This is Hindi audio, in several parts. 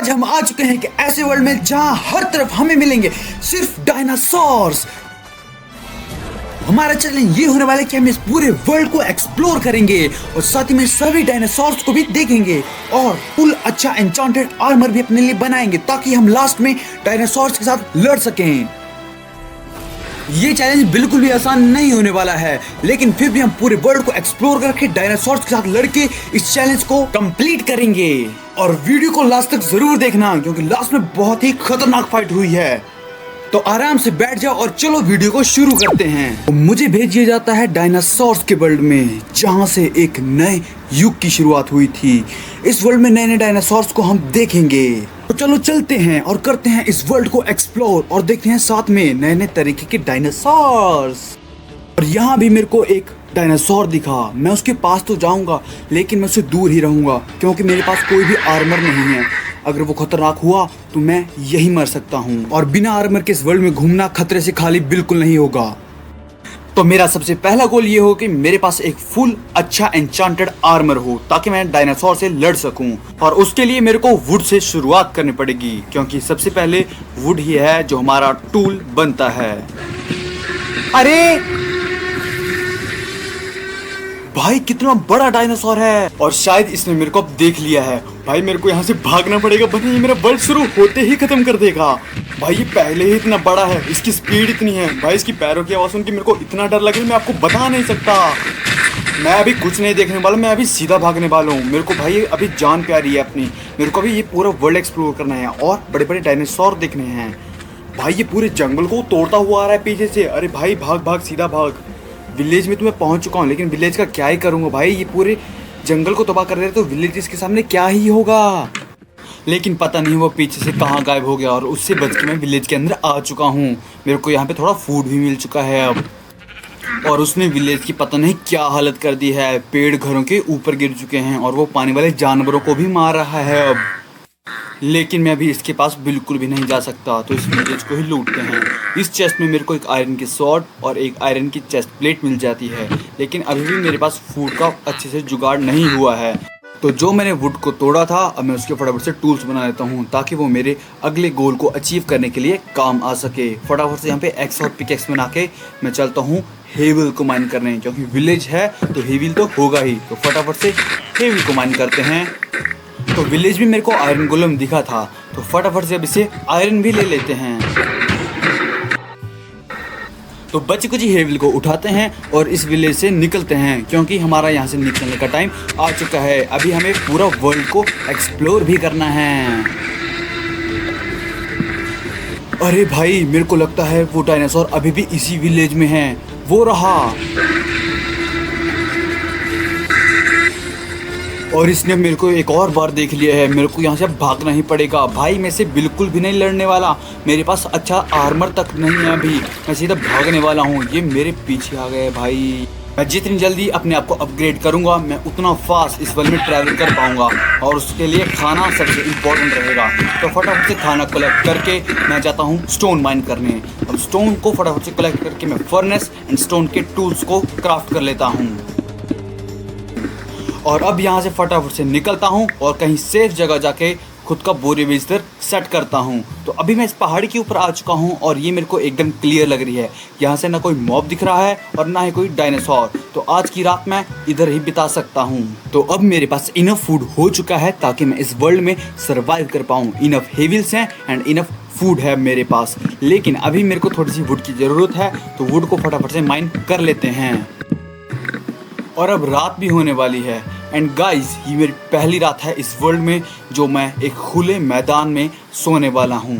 आज हम आ चुके हैं कि ऐसे वर्ल्ड में जहां हर तरफ हमें मिलेंगे सिर्फ डायनासोर्स। हमारा चैलेंज ये होने वाला है कि हम इस पूरे वर्ल्ड को एक्सप्लोर करेंगे और साथ ही में सभी डायनासोर्स को भी देखेंगे और फुल अच्छा एन्चेंटेड आर्मर भी अपने लिए बनाएंगे ताकि हम लास्ट में डायनासोर्स के साथ लड़ सकें। ये चैलेंज बिल्कुल भी आसान नहीं होने वाला है, लेकिन फिर भी हम पूरे वर्ल्ड को एक्सप्लोर करके डायनासोर्स के साथ लड़के इस चैलेंज को कंप्लीट करेंगे। और वीडियो को लास्ट तक जरूर देखना क्योंकि लास्ट में बहुत ही खतरनाक फाइट हुई है। तो आराम से बैठ जाओ और चलो वीडियो को शुरू करते हैं। तो मुझे भेज दिया जाता है डायनासोर्स के वर्ल्ड में जहां से एक नए युग की शुरुआत हुई थी। इस वर्ल्ड में नए नए डायनासोर्स को हम देखेंगे। तो चलो चलते हैं और करते हैं इस वर्ल्ड को एक्सप्लोर और देखते हैं साथ में नए नए तरीके के डायनासोर्स। और यहाँ भी मेरे को एक डायनासोर दिखा। मैं उसके पास तो जाऊंगा लेकिन मैं उससे दूर ही रहूंगा क्योंकि मेरे पास कोई भी आर्मर नहीं है। अगर वो खतरनाक हुआ तो मैं यही मर सकता हूँ और बिना आर्मर के इस वर्ल्ड में घूमना खतरे से खाली बिल्कुल नहीं होगा। तो मेरा सबसे पहला गोल ये हो कि मेरे पास एक फुल अच्छा एन्चेंटेड आर्मर हो ताकि मैं डायनासोर से लड़ सकूं। और उसके लिए मेरे को वुड से शुरुआत करनी पड़ेगी क्योंकि सबसे पहले वुड ही है जो हमारा टूल बनता है। अरे भाई कितना बड़ा डायनासोर है और शायद इसने मेरे को अब देख लिया है। भाई मेरे को यहाँ से भागना पड़ेगा वरना ये मेरा वर्ल्ड शुरू होते ही खत्म कर देगा। भाई ये पहले ही इतना बड़ा है, इसकी स्पीड इतनी है। भाई इसकी पैरों की आवाज सुन के मेरे को इतना डर लगे मैं आपको बता नहीं सकता। मैं अभी कुछ नहीं देखने वाला, मैं अभी सीधा भागने वाला हूँ। मेरे को भाई अभी जान प्यारी है अपनी। मेरे को अभी ये पूरा वर्ल्ड एक्सप्लोर करना है और बड़े बड़े डायनासोर देखने हैं। भाई ये पूरे जंगल को तोड़ता हुआ आ रहा है पीछे से। अरे भाई भाग भाग सीधा भाग। विलेज में तो मैं पहुंच चुका हूँ लेकिन विलेज का क्या ही करूंगा। भाई ये पूरे जंगल को तबाह कर रहे तो विलेज इसके सामने क्या ही होगा। लेकिन पता नहीं वो पीछे से कहाँ गायब हो गया और उससे बच के मैं विलेज के अंदर आ चुका हूँ। मेरे को यहाँ पे थोड़ा फूड भी मिल चुका है अब। और उसने विलेज की पता नहीं क्या हालत कर दी है। पेड़ घरों के ऊपर गिर चुके हैं और वो पानी वाले जानवरों को भी मार रहा है अब। लेकिन मैं अभी इसके पास बिल्कुल भी नहीं जा सकता तो इस विलेज को ही लूटते हैं। इस चेस्ट में मेरे को एक आयरन की स्वॉर्ड और एक आयरन की चेस्ट प्लेट मिल जाती है लेकिन अभी भी मेरे पास फूड का अच्छे से जुगाड़ नहीं हुआ है। तो जो मैंने वुड को तोड़ा था अब मैं उसके फटाफट से टूल्स बना लेता हूँ ताकि वो मेरे अगले गोल को अचीव करने के लिए काम आ सके। फटाफट से यहाँ पे एक्स और पिकेक्स बना के मैं चलता हूँ हेविल को माइन करने क्योंकि विलेज है तो हेविल तो होगा ही। तो फटाफट से हेविल को माइन करते हैं। तो विलेज में मेरे को आयरन गोलम दिखा था तो फटाफट से अब इसे आयरन भी ले लेते हैं। तो बची कुछ हेविल को उठाते हैं और इस विलेज से निकलते हैं क्योंकि हमारा यहाँ से निकलने का टाइम आ चुका है। अभी हमें पूरा वर्ल्ड को एक्सप्लोर भी करना है। अरे भाई मेरे को लगता है वो डायनासोर अभी भी इसी विलेज में है। वो रहा और इसने मेरे को एक और बार देख लिया है। मेरे को यहाँ से भागना ही पड़ेगा। भाई मैं से बिल्कुल भी नहीं लड़ने वाला। मेरे पास अच्छा आर्मर तक नहीं है अभी। मैं सीधा भागने वाला हूँ। ये मेरे पीछे आ गए भाई। मैं जितनी जल्दी अपने आप को अपग्रेड करूँगा मैं उतना फास्ट इस वर्ल्ड में ट्रैवल कर पाऊँगा और उसके लिए खाना सबसे इम्पोर्टेंट रहेगा। तो फटाफट से खाना कलेक्ट करके मैं जाता हूँ स्टोन माइन करने। अब स्टोन को फटाफट से कलेक्ट करके मैं फर्नेस एंड स्टोन के टूल्स को क्राफ्ट कर लेता हूँ। और अब यहाँ से फटाफट से निकलता हूँ और कहीं सेफ जगह जाके खुद का बोरी बिस्तर सेट करता हूँ। तो अभी मैं इस पहाड़ी के ऊपर आ चुका हूँ और ये मेरे को एकदम क्लियर लग रही है। यहाँ से ना कोई मॉब दिख रहा है और ना ही कोई डायनासोर। तो आज की रात मैं इधर ही बिता सकता हूँ। तो अब मेरे पास इनफ फूड हो चुका है ताकि मैं इस वर्ल्ड में सर्वाइव कर पाऊँ। इनफ हेविल्स हैं एंड इनफ फूड है मेरे पास। लेकिन अभी मेरे को थोड़ी सी वुड की ज़रूरत है तो वुड को फटाफट से माइन कर लेते हैं। और अब रात भी होने वाली है एंड गाइस ये मेरी पहली रात है इस वर्ल्ड में जो मैं एक खुले मैदान में सोने वाला हूँ।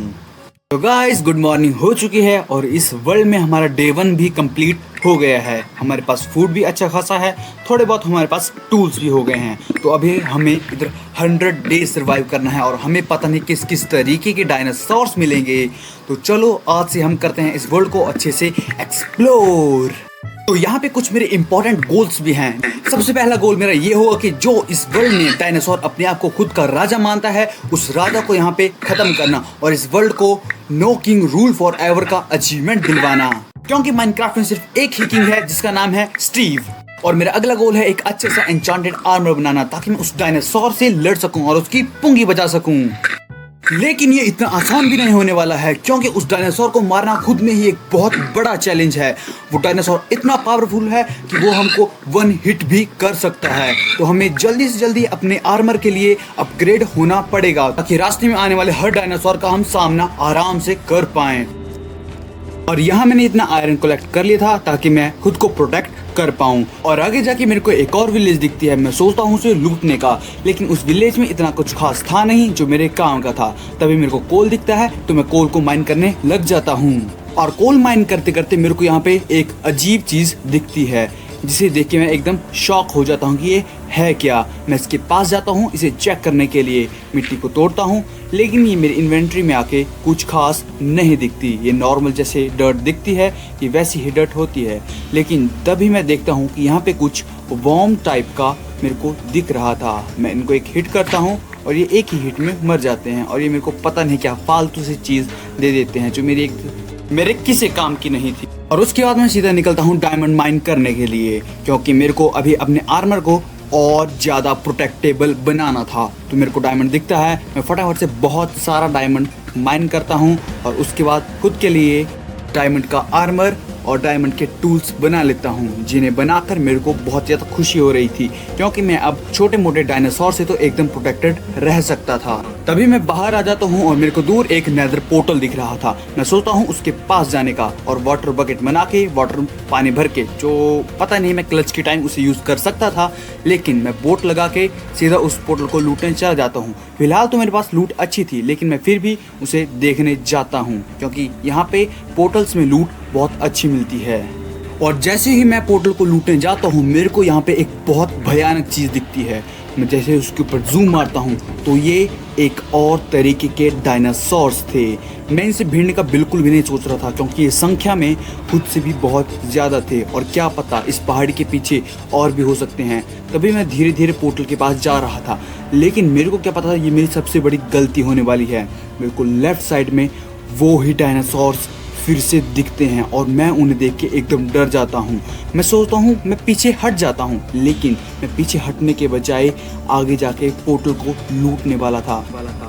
तो गाइस गुड मॉर्निंग हो चुकी है और इस वर्ल्ड में हमारा डे 1 भी कंप्लीट हो गया है। हमारे पास फूड भी अच्छा खासा है, थोड़े बहुत हमारे पास टूल्स भी हो गए हैं। तो अभी हमें इधर 100 डेज सर्वाइव करना है और हमें पता नहीं किस किस तरीके के डायनासोर्स मिलेंगे। तो चलो आज से हम करते हैं इस वर्ल्ड को अच्छे से एक्सप्लोर। तो यहाँ पे कुछ मेरे इंपॉर्टेंट गोल्स भी हैं। सबसे पहला गोल मेरा ये होगा कि जो इस वर्ल्ड में डायनासोर अपने आप को खुद का राजा मानता है उस राजा को यहाँ पे खत्म करना और इस वर्ल्ड को no king rule forever का अचीवमेंट दिलवाना क्योंकि माइनक्राफ्ट में सिर्फ एक ही किंग है जिसका नाम है स्टीव। और मेरा अगला गोल है एक अच्छे सा एन्चेंटेड आर्मर बनाना ताकि मैं उस डायनासोर से लड़ सकूं और उसकी पुंगी बजा सकूं। लेकिन ये इतना आसान भी नहीं होने वाला है, क्योंकि उस डायनासोर को मारना खुद में ही एक बहुत बड़ा चैलेंज है। वो डायनासोर इतना पावरफुल है कि वो हमको वन हिट भी कर सकता है। तो हमें जल्दी से जल्दी अपने आर्मर के लिए अपग्रेड होना पड़ेगा, ताकि रास्ते में आने वाले हर डायनासोर का हम सामना आराम से कर पाएं। और यहाँ मैंने इतना आयरन कलेक्ट कर लिया था ताकि मैं खुद को प्रोटेक्ट कर पाऊँ। और आगे जाके मेरे को एक और विलेज दिखती है, मैं सोचता हूँ उसे लूटने का, लेकिन उस विलेज में इतना कुछ खास था नहीं जो मेरे काम का था। तभी मेरे को कोल दिखता है, तो मैं कोल को माइन करने लग जाता हूँ। और कोल माइन करते करते मेरे को यहाँ पे एक अजीब चीज दिखती है, जिसे देख के मैं एकदम शॉक हो जाता हूँ कि ये है क्या। मैं इसके पास जाता हूँ इसे चेक करने के लिए, मिट्टी को तोड़ता हूँ, लेकिन ये मेरी इन्वेंट्री में आके कुछ खास नहीं दिखती। ये नॉर्मल जैसे डर्ट दिखती है, ये वैसी ही डर्ट होती है। लेकिन तभी मैं देखता हूँ कि यहाँ पे कुछ वॉर्म टाइप का मेरे को दिख रहा था। मैं इनको एक हिट करता हूँ और ये एक ही हिट में मर जाते हैं, और ये मेरे को पता नहीं क्या फालतू सी चीज़ दे देते हैं जो मेरे किसी काम की नहीं थी। और उसके बाद मैं सीधा निकलता हूँ डायमंड माइन करने के लिए, क्योंकि मेरे को अभी अपने आर्मर को और ज़्यादा प्रोटेक्टेबल बनाना था। तो मेरे को डायमंड दिखता है, मैं फटाफट से बहुत सारा डायमंड माइन करता हूँ और उसके बाद खुद के लिए डायमंड का आर्मर और डायमंड के टूल्स बना लेता हूँ, जिन्हें बनाकर मेरे को बहुत ज़्यादा खुशी हो रही थी, क्योंकि मैं अब छोटे मोटे डायनासोर से तो एकदम प्रोटेक्टेड रह सकता था। तभी मैं बाहर आ जाता हूँ और मेरे को दूर एक नेदर पोर्टल दिख रहा था। मैं सोचता हूँ उसके पास जाने का और वाटर बकेट बना के वाटर पानी भर के, जो पता नहीं मैं क्लच के टाइम उसे यूज़ कर सकता था, लेकिन मैं बोट लगा के सीधा उस पोर्टल को लूटने चला जाता हूँ। फिलहाल तो मेरे पास लूट अच्छी थी, लेकिन मैं फिर भी उसे देखने जाता हूँ, क्योंकि यहाँ पे पोर्टल्स में लूट बहुत अच्छी मिलती है। और जैसे ही मैं पोर्टल को लूटने जाता हूँ, मेरे को यहाँ पे एक बहुत भयानक चीज़ दिखती है। मैं जैसे उसके ऊपर जूम मारता हूँ तो ये एक और तरीके के डायनासोर्स थे। मैं इनसे भिड़ने का बिल्कुल भी नहीं सोच रहा था, क्योंकि ये संख्या में खुद से भी बहुत ज़्यादा थे, और क्या पता इस पहाड़ी के पीछे और भी हो सकते हैं। तभी मैं धीरे धीरे पोर्टल के पास जा रहा था, लेकिन मेरे को क्या पता था ये मेरी सबसे बड़ी गलती होने वाली है। मेरे को लेफ्ट साइड में वो ही डायनासोर्स फिर से दिखते हैं और मैं उन्हें देख के एकदम डर जाता हूँ। मैं सोचता हूँ मैं पीछे हट जाता हूँ, लेकिन मैं पीछे हटने के बजाय आगे जाके पोर्टल को लूटने वाला था,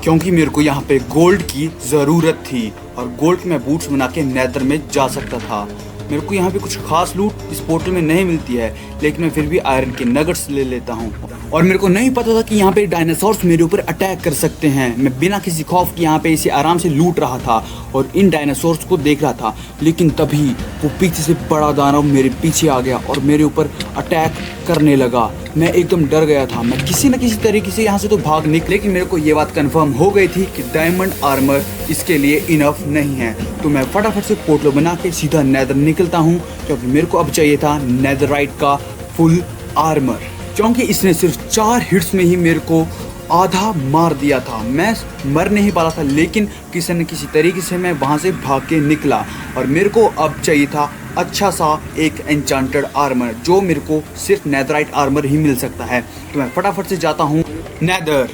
क्योंकि मेरे को यहाँ पे गोल्ड की ज़रूरत थी और गोल्ड में बूट्स बना के नेदर में जा सकता था। मेरे को यहाँ पे कुछ खास लूट इस पोर्टल में नहीं मिलती है, लेकिन मैं फिर भी आयरन के नगट्स ले लेता हूँ। और मेरे को नहीं पता था कि यहाँ पे डायनासोर्स मेरे ऊपर अटैक कर सकते हैं। मैं बिना किसी खौफ के यहाँ पे इसे आराम से लूट रहा था और इन डायनासोर्स को देख रहा था, लेकिन तभी वो पीछे से बड़ा दानव मेरे पीछे आ गया और मेरे ऊपर अटैक करने लगा। मैं एकदम डर गया था। मैं किसी न किसी तरीके से यहाँ से तो भाग निकला, लेकिन मेरे को ये बात कंफर्म हो गई थी कि डायमंड आर्मर इसके लिए इनफ नहीं है। तो मैं फटाफट से पोर्टल बना के सीधा नेदर निकलता हूँ, क्योंकि मेरे को अब चाहिए था नेदराइट का फुल आर्मर, क्योंकि इसने सिर्फ 4 हिट्स में ही मेरे को आधा मार दिया था। मैं मर नहीं पा रहा था, लेकिन किसी न किसी तरीके से मैं वहाँ से भाग के निकला और मेरे को अब चाहिए था अच्छा सा एक एन्चांटेड आर्मर, जो मेरे को सिर्फ नेदराइट आर्मर ही मिल सकता है। तो मैं फटाफट से जाता हूँ नेदर,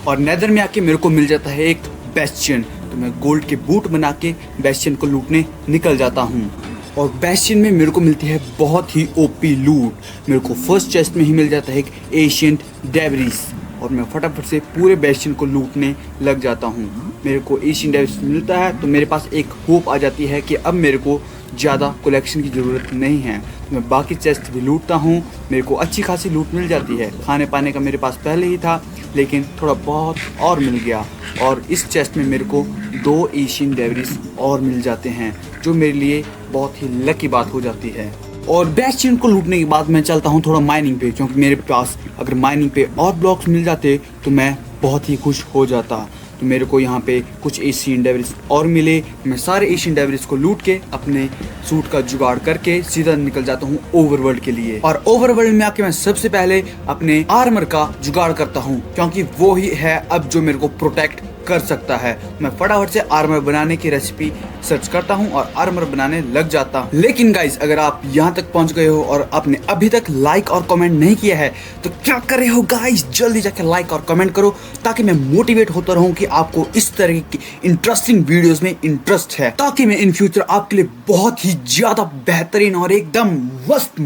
और नेदर में आके मेरे को मिल जाता है एक बेस्टियन। तो मैं गोल्ड के बूट बना के बेस्टियन को लूटने निकल जाता हूँ, और बेस्टियन में मेरे को मिलती है बहुत ही ओपी लूट। मेरे को फर्स्ट चेस्ट में ही मिल जाता है एक एशियंट डेब्रिस, और मैं फटाफट से पूरे बेस्टियन को लूटने लग जाता हूँ। मेरे को एशियन डेब्रिस मिलता है तो मेरे पास एक होप आ जाती है कि अब मेरे को ज़्यादा कलेक्शन की ज़रूरत नहीं है। मैं बाकी चेस्ट भी लूटता हूँ, मेरे को अच्छी खासी लूट मिल जाती है। खाने पाने का मेरे पास पहले ही था, लेकिन थोड़ा बहुत और मिल गया, और इस चेस्ट में मेरे को 2 एशियन डेब्रिस और मिल जाते हैं, जो मेरे लिए बहुत ही लकी बात हो जाती है। और बेस्टियन को लूटने के बाद मैं चलता हूँ थोड़ा माइनिंग पे, क्योंकि मेरे पास अगर माइनिंग पे और ब्लॉक्स मिल जाते तो मैं बहुत ही खुश हो जाता। तो मेरे को यहाँ पे कुछ एशियन डेब्रिस और मिले। मैं सारे एशियन डेब्रिस को लूट के अपने सूट का जुगाड़ करके सीधा निकल जाता हूँ ओवरवर्ल्ड के लिए। और ओवरवर्ल्ड में आके मैं सबसे पहले अपने आर्मर का जुगाड़ करता हूँ, क्योंकि वो ही है अब जो मेरे को प्रोटेक्ट कर सकता है। मैं फटाफट से आर्मर बनाने की रेसिपी सर्च करता हूं और आर्मर बनाने लग जाता हूं। लेकिन गाइस, अगर आप यहां तक पहुंच गए हो और आपने अभी तक लाइक और कमेंट नहीं किया है तो क्या कर रहे हो गाइस, जल्दी जाकर लाइक और कमेंट करो, ताकि मैं मोटिवेट होता रहूं कि आपको इस तरह की इंटरेस्टिंग वीडियोस में इंटरेस्ट है, ताकि मैं इन फ्यूचर आपके लिए बहुत ही ज्यादा बेहतरीन और एकदम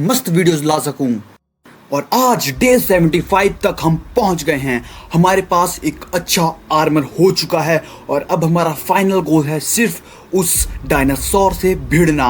मस्त वीडियोस ला सकूं। और आज डे 75 तक हम पहुंच गए हैं। हमारे पास एक अच्छा आर्मर हो चुका है और अब हमारा फाइनल गोल है सिर्फ उस डायनासोर से भिड़ना।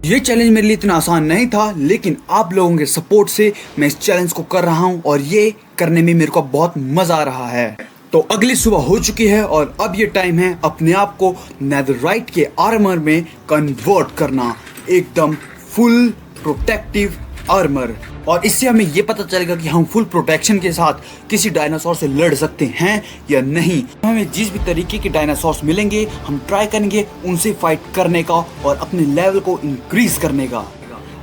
ये चैलेंज मेरे लिए इतना आसान नहीं था, लेकिन आप लोगों के सपोर्ट से मैं इस चैलेंज को कर रहा हूं और ये करने में मेरे को बहुत मजा आ रहा है। तो अगली सुबह हो चुकी है और अब ये टाइम है अपने आप को नेदरराइट के आर्मर में कन्वर्ट करना, एकदम फुल प्रोटेक्टिव आर्मर। और इससे हमें ये पता चलेगा कि हम फुल प्रोटेक्शन के साथ किसी डायनासोर से लड़ सकते हैं या नहीं। हमें जिस भी तरीके के डायनासोर्स मिलेंगे हम ट्राई करेंगे उनसे फाइट करने का और अपने लेवल को इंक्रीज करने का।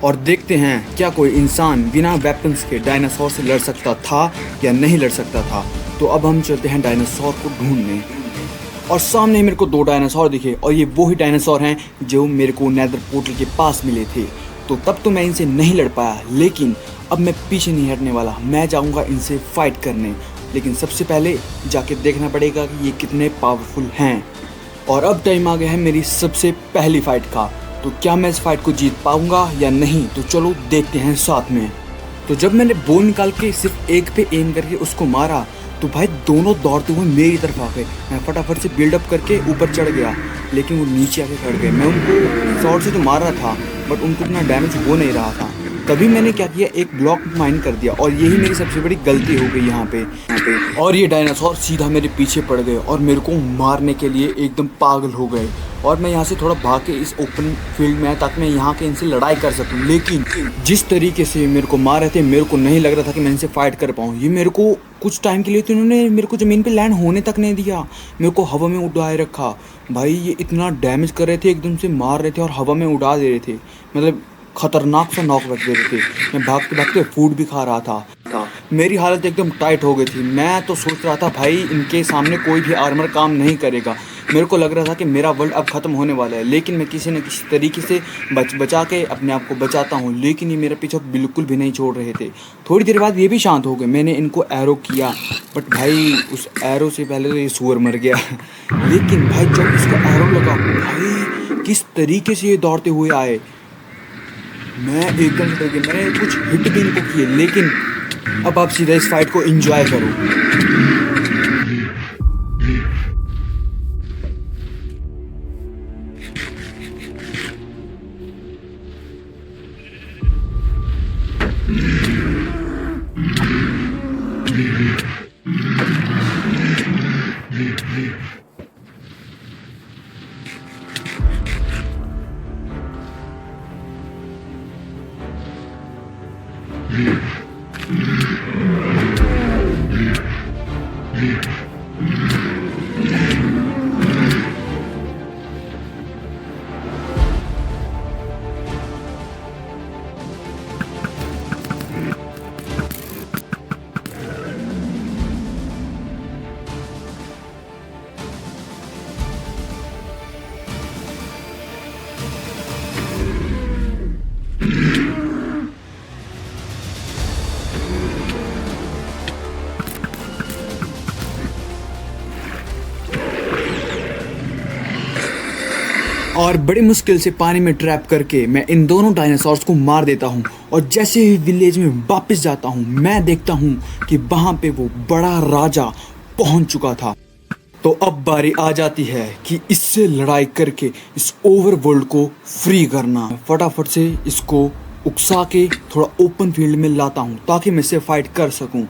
और देखते हैं क्या कोई इंसान बिना वेपन्स के डायनासोर से लड़ सकता था या नहीं लड़ सकता था। तो अब हम चलते हैं डायनासोर को ढूंढने। और सामने मेरे को 2 डायनासोर दिखे और ये वो ही डायनासोर हैं जो मेरे को नेदर पोर्टल के पास मिले थे। तो तब तो मैं इनसे नहीं लड़ पाया, लेकिन अब मैं पीछे नहीं हटने वाला, मैं जाऊंगा इनसे फाइट करने। लेकिन सबसे पहले जाके देखना पड़ेगा कि ये कितने पावरफुल हैं। और अब टाइम आ गया है मेरी सबसे पहली फाइट का। तो क्या मैं इस फाइट को जीत पाऊंगा या नहीं, तो चलो देखते हैं साथ में। तो जब मैंने बो निकाल के सिर्फ एक पे एम करके उसको मारा तो भाई दोनों दौड़ते हुए मेरी तरफ आ गए। मैं फटाफट से बिल्डअप करके ऊपर चढ़ गया, लेकिन वो नीचे आके खड़ गए। मैं उनको शॉट से तो मार रहा था बट उनको इतना डैमेज हो नहीं रहा था। तभी मैंने क्या किया, एक ब्लॉक माइन कर दिया और यही मेरी सबसे बड़ी गलती हो गई यहाँ पे। और ये डायनासोर सीधा मेरे पीछे पड़ गए और मेरे को मारने के लिए एकदम पागल हो गए। और मैं यहाँ से थोड़ा भाग के इस ओपन फील्ड में आया ताकि मैं यहाँ के इनसे लड़ाई कर सकूँ। लेकिन जिस तरीके से मेरे को मार रहे थे मेरे को नहीं लग रहा था कि मैं इनसे फाइट कर पाऊँ। ये मेरे को कुछ टाइम के लिए तो इन्होंने मेरे को ज़मीन पे लैंड होने तक नहीं दिया, मेरे को हवा में उड़ाए रखा। भाई ये इतना डैमेज कर रहे थे, एकदम से मार रहे थे और हवा में उड़ा दे रहे थे, मतलब खतरनाक सा नॉक रख दे रहे थे। मैं भागते भागते फूड भी खा रहा था। मेरी हालत एकदम टाइट हो गई थी। मैं तो सोच रहा था भाई इनके सामने कोई भी आर्मर काम नहीं करेगा। मेरे को लग रहा था कि मेरा वर्ल्ड अब ख़त्म होने वाला है, लेकिन मैं किसी न किसी तरीके से बचा के अपने आप को बचाता हूँ। लेकिन ये मेरा पीछा बिल्कुल भी नहीं छोड़ रहे थे। थोड़ी देर बाद ये भी शांत हो गए। मैंने इनको एरो किया बट भाई उस एरो से पहले तो ये सुअर मर गया। लेकिन भाई जब इसका एरो लगा, भाई किस तरीके से ये दौड़ते हुए आए, मैं एकदम से डर गया। मैंने कुछ हिट भी इनको किए। लेकिन अब आप सीधा इस फाइट को एंजॉय करो। और बड़ी मुश्किल से पानी में ट्रैप करके मैं इन दोनों डायनासोर्स को मार देता हूँ। और जैसे ही विलेज में वापस जाता हूँ मैं देखता हूँ कि वहाँ पे वो बड़ा राजा पहुँच चुका था। तो अब बारी आ जाती है कि इससे लड़ाई करके इस ओवरवर्ल्ड को फ्री करना। फटाफट से इसको उकसा के थोड़ा ओपन फील्ड में लाता हूँ ताकि मैं इससे फाइट कर सकूँ।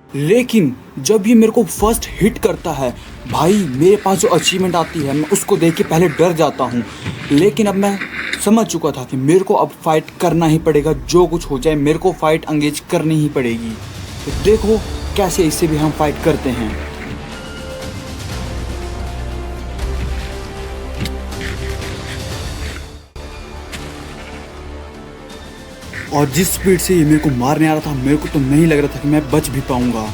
लेकिन जब ये मेरे को फर्स्ट हिट करता है, भाई मेरे पास जो अचीवमेंट आती है मैं उसको देख के पहले डर जाता हूँ। लेकिन अब मैं समझ चुका था कि मेरे को अब फाइट करना ही पड़ेगा, जो कुछ हो जाए मेरे को फाइट एंगेज करनी ही पड़ेगी। तो देखो कैसे इससे भी हम फाइट करते हैं। और जिस स्पीड से ये मेरे को मारने आ रहा था मेरे को तो नहीं लग रहा था कि मैं बच भी पाऊंगा।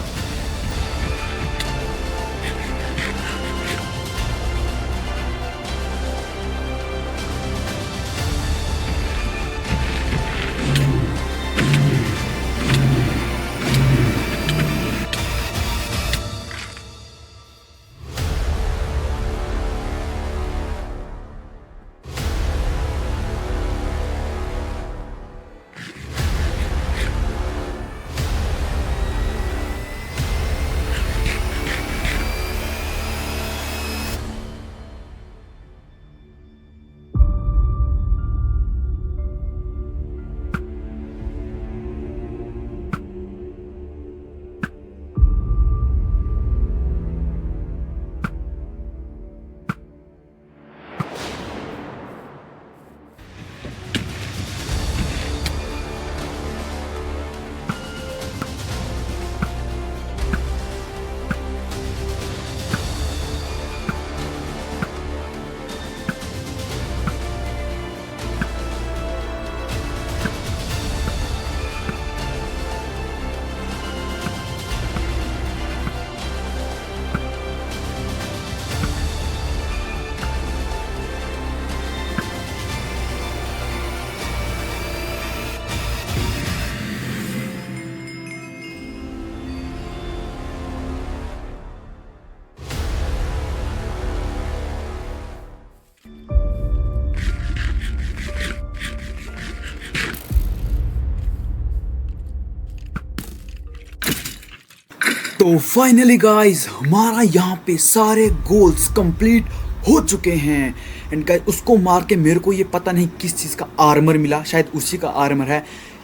तो फाइनली गाइस हमारा यहाँ पे सारे गोल्स कंप्लीट हो चुके हैं। एंड गाइस उसको मार के मेरे को ये पता नहीं किस चीज़ का आर्मर मिला, शायद उसी का आर्मर है,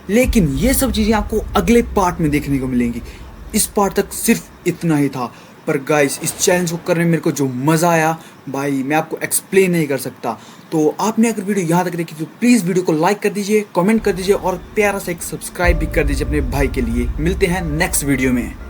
लेकिन ये सब चीज़ें आपको अगले पार्ट में देखने को मिलेंगी। इस पार्ट तक सिर्फ इतना ही था, पर गाइस इस चैलेंज को करने में मेरे को जो मज़ा आया भाई मैं आपको एक्सप्लेन नहीं कर सकता। तो आपने अगर वीडियो यहाँ तक देखी तो प्लीज़ वीडियो को लाइक कर दीजिए, कमेंट कर दीजिए और प्यारा सा एक सब्सक्राइब भी कर दीजिए अपने भाई के लिए। मिलते हैं नेक्स्ट वीडियो में।